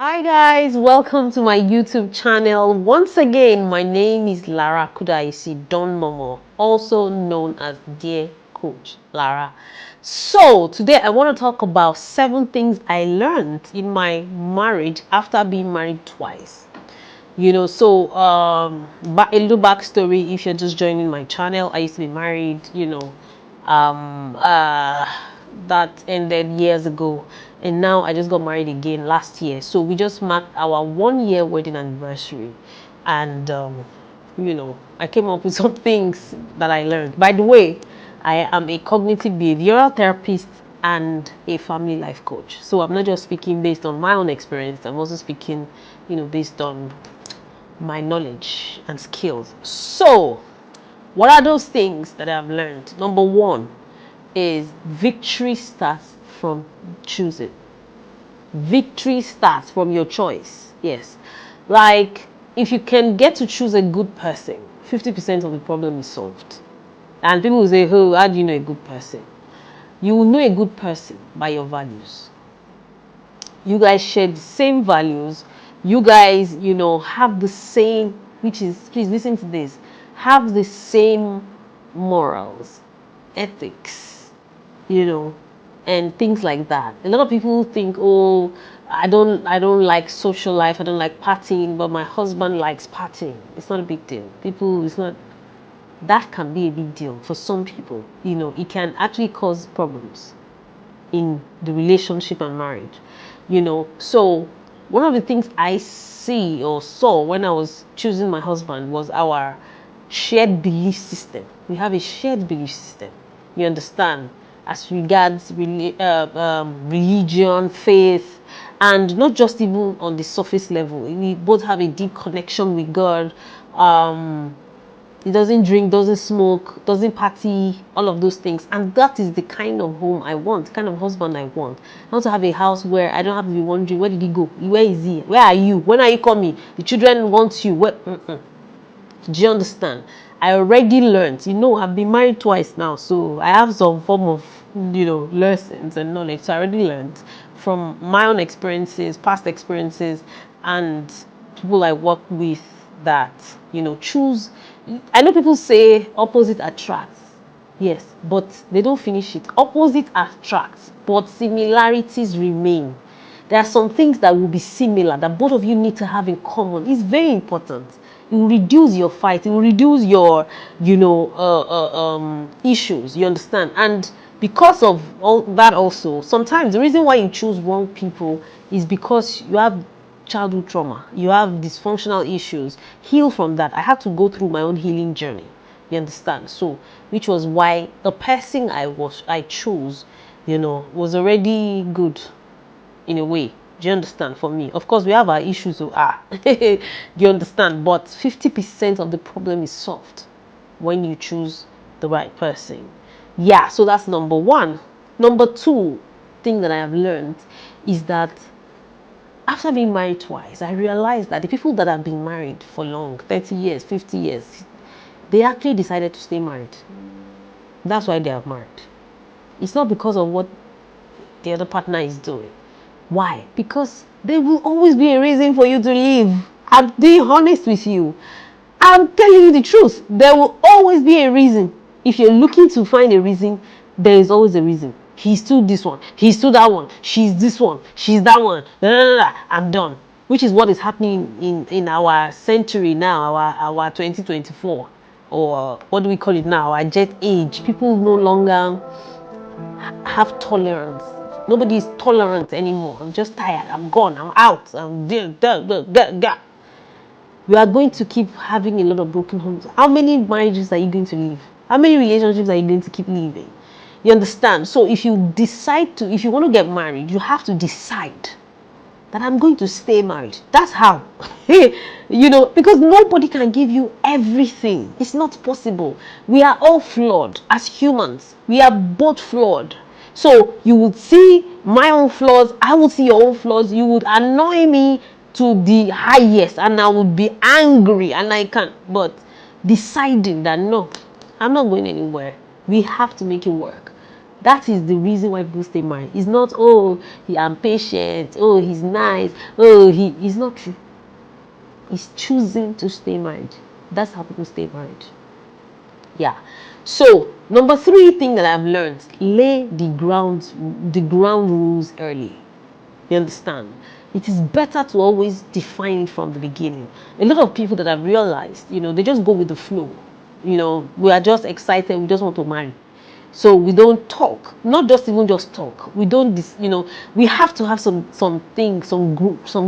Hi guys, welcome to my YouTube channel. Once again, my name is Lara Kudaisi Don Momo, also known as Dear Coach Lara. So today I want to talk about 7 things I learned in my marriage after being married twice. A little backstory if you're just joining my channel. I used to be married, um, uh, that ended years ago, and now I just got married again last year. So we just marked our 1-year wedding anniversary, and I came up with some things that I learned. By the way, I am a cognitive behavioral therapist and a family life coach. So I'm not just speaking based on my own experience. I'm also speaking, based on my knowledge and skills. So, what are those things that I've learned? Number 1 is victory starts from choosing. Victory starts from your choice. Yes. Like, if you can get to choose a good person, 50% of the problem is solved. And people will say, oh, how do you know a good person? You will know a good person by your values. You guys share the same values. You guys, have the same, which is, please listen to this, have the same morals, ethics, and things like that. A lot of people think, oh, I don't like social life, I don't like partying, but my husband likes partying. It's not a big deal. That can be a big deal for some people. It can actually cause problems in the relationship and marriage. So one of the things I see or saw when I was choosing my husband was our shared belief system. We have a shared belief system, you understand, as regards religion, faith, and not just even on the surface level. We both have a deep connection with God. He doesn't drink, doesn't smoke, doesn't party, all of those things. And that is the kind of home I want, the kind of husband I want. I want to have a house where I don't have to be wondering, where did he go? Where is he? Where are you? When are you coming? The children want you. Do you understand? I already learned. I've been married twice now, so I have some form of, lessons and knowledge. So I already learned from my own experiences, past experiences, and people I work with that, choose. I know people say opposite attracts. Yes, but they don't finish it. Opposite attracts, but similarities remain. There are some things that will be similar that both of you need to have in common. It's very important. It will reduce your fight. It will reduce your, issues. You understand? And because of all that, also sometimes the reason why you choose wrong people is because you have childhood trauma. You have dysfunctional issues. Heal from that. I had to go through my own healing journey. You understand? So, which was why the person I chose, was already good in a way. Do you understand? For me, of course, we have our issues. So, do you understand? But 50% of the problem is solved when you choose the right person. Yeah, so that's number 1. Number 2 thing that I have learned is that after being married twice, I realized that the people that have been married for long, 30 years, 50 years, they actually decided to stay married. That's why they are married. It's not because of what the other partner is doing. Why? Because there will always be a reason for you to leave. I'm being honest with you. I'm telling you the truth. There will always be a reason. If you're looking to find a reason, there is always a reason. He's still this one. He's still that one. She's this one. She's that one. I'm done. Which is what is happening in our century now, our 2024. Or what do we call it now? Our jet age. People no longer have tolerance. Nobody is tolerant anymore. I'm just tired. I'm gone. I'm out. We are going to keep having a lot of broken homes. How many marriages are you going to leave? How many relationships are you going to keep leaving? You understand? So if you want to get married, you have to decide that I'm going to stay married. That's how. Because nobody can give you everything. It's not possible. We are all flawed as humans. We are both flawed. So you would see my own flaws, I will see your own flaws. You would annoy me to the highest, and I would be angry, and I can't. But deciding that no, I'm not going anywhere. We have to make it work. That is the reason why people stay married. It's not, oh, I'm patient, oh, he's nice, oh, he's not true. It's choosing to stay married. That's how people stay married. Yeah. So number 3 thing that I've learned: lay the ground rules early. You understand? It is better to always define it from the beginning. A lot of people that I've realized, they just go with the flow. We are just excited. We just want to marry. So we don't talk, not just even just talk. We don't, we have to have some things, some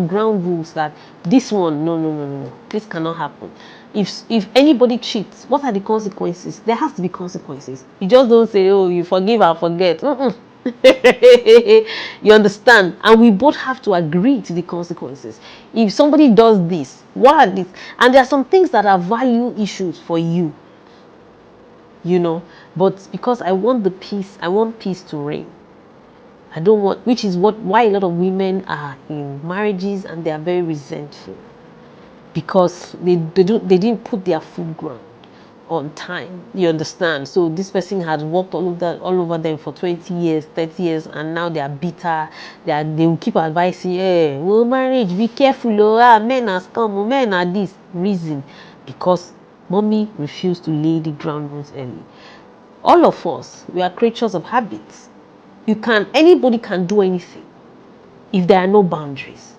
ground rules that this one, no, this cannot happen. If anybody cheats, what are the consequences? There has to be consequences. You just don't say, oh, you forgive and forget. You understand? And we both have to agree to the consequences. If somebody does this, what are these? And there are some things that are value issues for you. But because I want peace to reign. I don't want, which is why a lot of women are in marriages and they are very resentful, because they didn't put their foot ground on time. You understand? So this person had worked all over them for 20 years, 30 years, and now they are bitter. They will keep advising, hey, well, marriage, be careful, men are scum, men are this. Reason: because mommy refused to lay the ground rules early. All of us, we are creatures of habits. Anybody can do anything if there are no boundaries.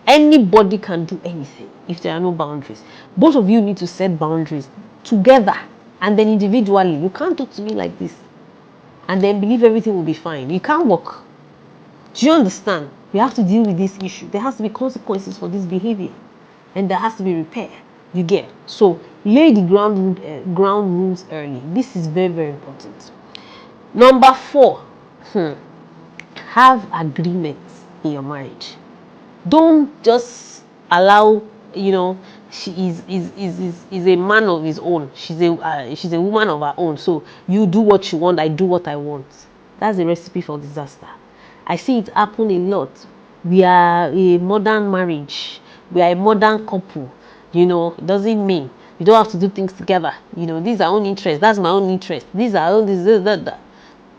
Anybody can do anything if there are no boundaries. Both of you need to set boundaries together, and then individually. You can't talk to me like this and then believe everything will be fine. You can't work. Do you understand? We have to deal with this issue. There has to be consequences for this behavior, and there has to be repair. You get? So lay the ground rules early. This is very, very important. Number 4, have agreements in your marriage. Don't just allow, she is a man of his own. She's a woman of her own. So you do what you want, I do what I want. That's a recipe for disaster. I see it happen a lot. We are a modern marriage. We are a modern couple. It doesn't mean you don't have to do things together. These are own interests. That's my own interest. These are all this, that.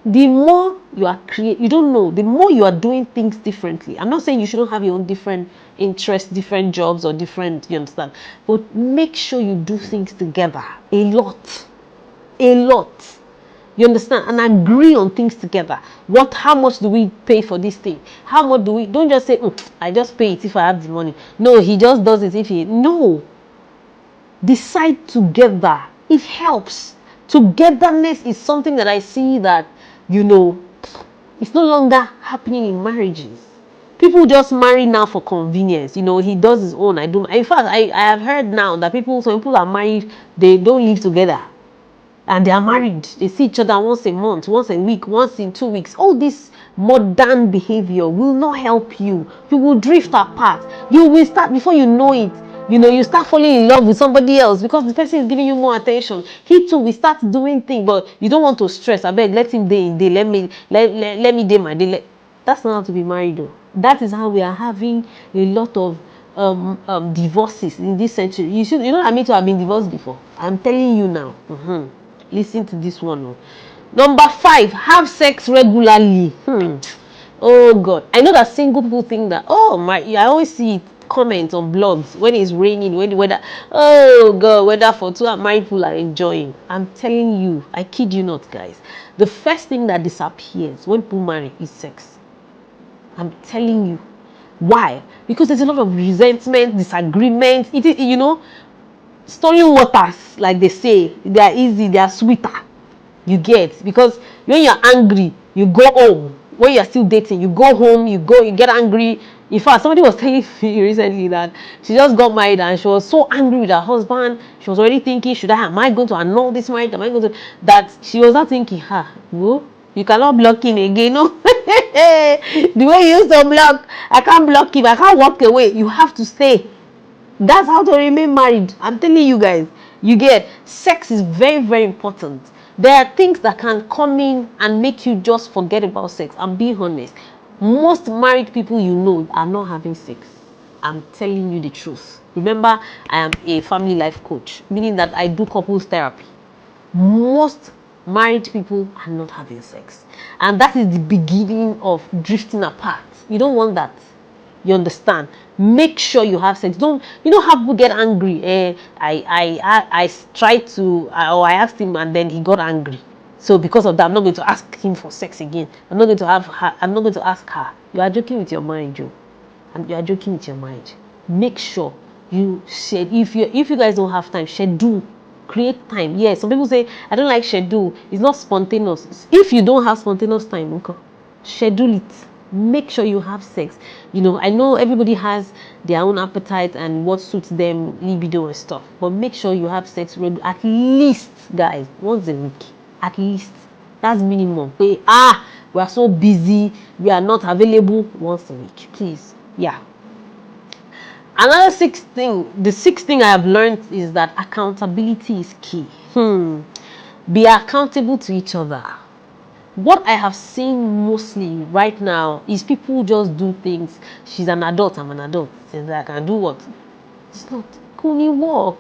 The more you are you don't know, the more you are doing things differently. I'm not saying you shouldn't have your own different interests, different jobs, or different, you understand? But make sure you do things together. A lot. You understand? And agree on things together. How much do we pay for this thing? How much do we, don't just say, I just pay it if I have the money. No, he just does it if he, no. Decide together. It helps. Togetherness is something that I see that, it's no longer happening in marriages. People just marry now for convenience. He does his own, I do. In fact, I have heard now that some people are married, they don't live together. And they are married. They see each other once a month, once a week, once in 2 weeks. All this modern behavior will not help you. You will drift apart. You will start, before you know it, you start falling in love with somebody else because the person is giving you more attention. He too will start doing things, but you don't want to stress. I beg, let him day in day. Let me day my day. That's not how to be married, though. That is how we are having a lot of divorces in this century. I mean to have been divorced before. I'm telling you now. Listen to this one. Number 5, have sex regularly. Oh God, I know that single people think that, oh my, I always see comments on blogs when it's raining, when the weather, oh God, weather for 2 married people are enjoying. I'm telling you, I kid you not, guys. The first thing that disappears when people marry is sex. I'm telling you. Why? Because there's a lot of resentment, disagreement. It is, storing waters, like they say, they are easy, they are sweeter. You get? Because when you're angry, you go home. When you're still dating, you go home, you get angry. In fact, somebody was telling me recently that she just got married and she was so angry with her husband. She was already thinking, am I going to annul this marriage? Am I going to, that she was not thinking, well, you cannot block him again, no? The way you used to block, I can't block him, I can't walk away. You have to stay. That's how to remain married. I'm telling you guys. You get? Sex is very, very important. There are things that can come in and make you just forget about sex. I'm being honest. Most married people are not having sex. I'm telling you the truth. Remember, I am a family life coach, meaning that I do couples therapy. Most married people are not having sex, and that is the beginning of drifting apart. You don't want that. You understand? Make sure you have sex. Don't have people get angry. I tried to, or I asked him and then he got angry. So because of that, I'm not going to ask him for sex again. I'm not going to have her. I'm not going to ask her. You are joking with your mind, Joe. And you are joking with your mind. Make sure you said, if you guys don't have time, schedule, create time. Yes, some people say I don't like schedule. It's not spontaneous. If you don't have spontaneous time, okay, schedule it. Make sure you have sex. I know everybody has their own appetite and what suits them, libido and stuff, but make sure you have sex at least, guys, once a week. At least. That's minimum. We are so busy, we are not available. Once a week, please. Yeah. Another the sixth thing I have learned is that accountability is key. Be accountable to each other. What I have seen mostly right now is people just do things. She's an adult, I'm an adult. And I can do what? It's not. Kuni walk.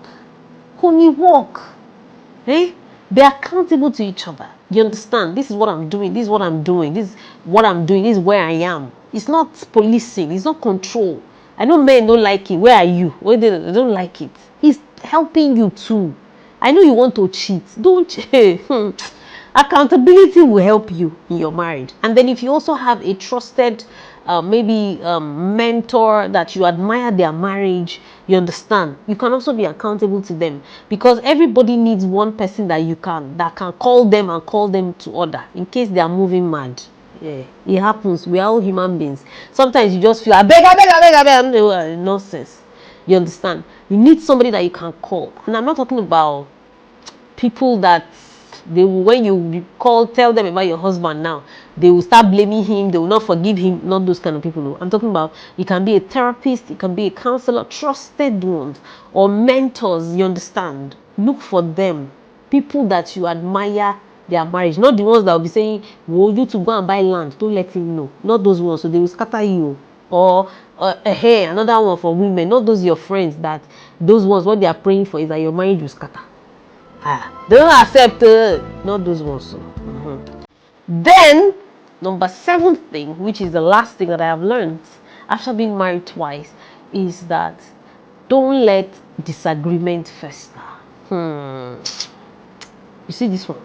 Eh? Be accountable to each other. You understand? This is what I'm doing. This is what I'm doing. This is what I'm doing. This is where I am. It's not policing. It's not control. I know men don't like it. Where are you? They don't like it. He's helping you too. I know you want to cheat. Don't. Accountability will help you in your marriage. And then if you also have a trusted maybe mentor that you admire their marriage, you understand, you can also be accountable to them, because everybody needs one person that can call them and call them to order in case they are moving mad. Yeah, it happens. We are all human beings. Sometimes you just feel I beg, nonsense. You understand? You need somebody that you can call. And I'm not talking about people that when you tell them about your husband now, they will start blaming him, they will not forgive him. Not those kind of people. I'm talking about, it can be a therapist, it can be a counselor, trusted ones, or mentors. You understand? Look for them. People that you admire their marriage, not the ones that will be saying, "Well, you to go and buy land, don't let him know." Not those ones, so they will scatter you. Or hey, another one for women, not those your friends, that those ones, what they are praying for is that your marriage will scatter. They don't accept not those ones. Then number 7 thing, which is the last thing that I have learned after being married twice, is that don't let disagreement fester. You see this one?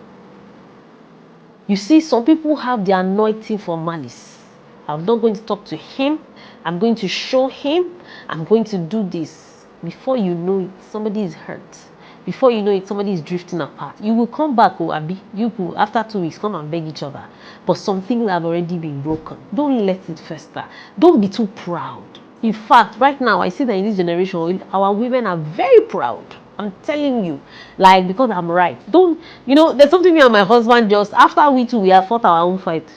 You see, some people have the anointing for malice. I'm not going to talk to him. I'm going to show him. I'm going to do this. Before you know it, somebody is hurt. Before you know it, somebody is drifting apart. You will come back, Abi. You will, after 2 weeks, come and beg each other. But some things have already been broken. Don't let it fester. Don't be too proud. In fact, right now, I see that in this generation, our women are very proud. I'm telling you, like, because I'm right. There's something me and my husband just, after we two, we have fought our own fight.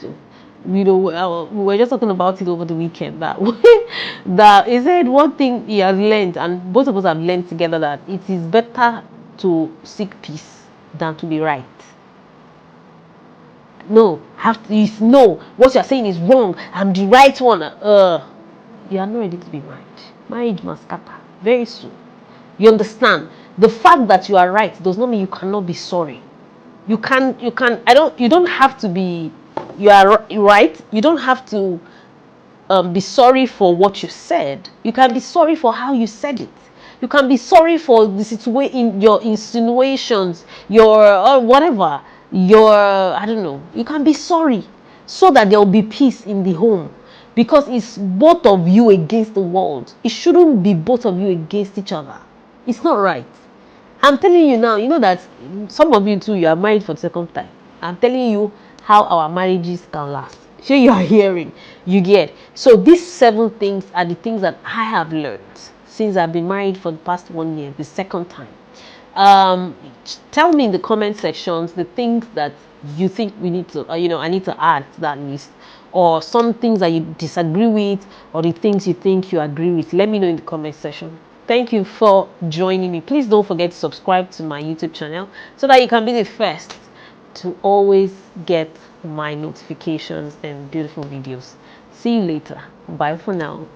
We were just talking about it over the weekend, that he said one thing he has learned, and both of us have learned together, that it is better to seek peace than to be right. No, what you're saying is wrong. I'm the right one. You are not ready to be married. Marriage must scatter very soon. You understand? The fact that you are right does not mean you cannot be sorry. You don't have to be, you are right. You don't have to be sorry for what you said. You can be sorry for how you said it. You can be sorry for the situation, your insinuations, your whatever, I don't know. You can be sorry so that there will be peace in the home, because it's both of you against the world. It shouldn't be both of you against each other. It's not right. I'm telling you now, you know that some of you too, you are married for the second time. I'm telling you how our marriages can last. Sure, you are hearing, you get. So these 7 things are the things that I have learned since I've been married for the past 1 year, the second time. Tell me in the comment sections the things that you think we need to, I need to add to that list, or some things that you disagree with, or the things you think you agree with. Let me know in the comment section. Thank you for joining me. Please don't forget to subscribe to my YouTube channel so that you can be the first to always get my notifications and beautiful videos. See you later. Bye for now.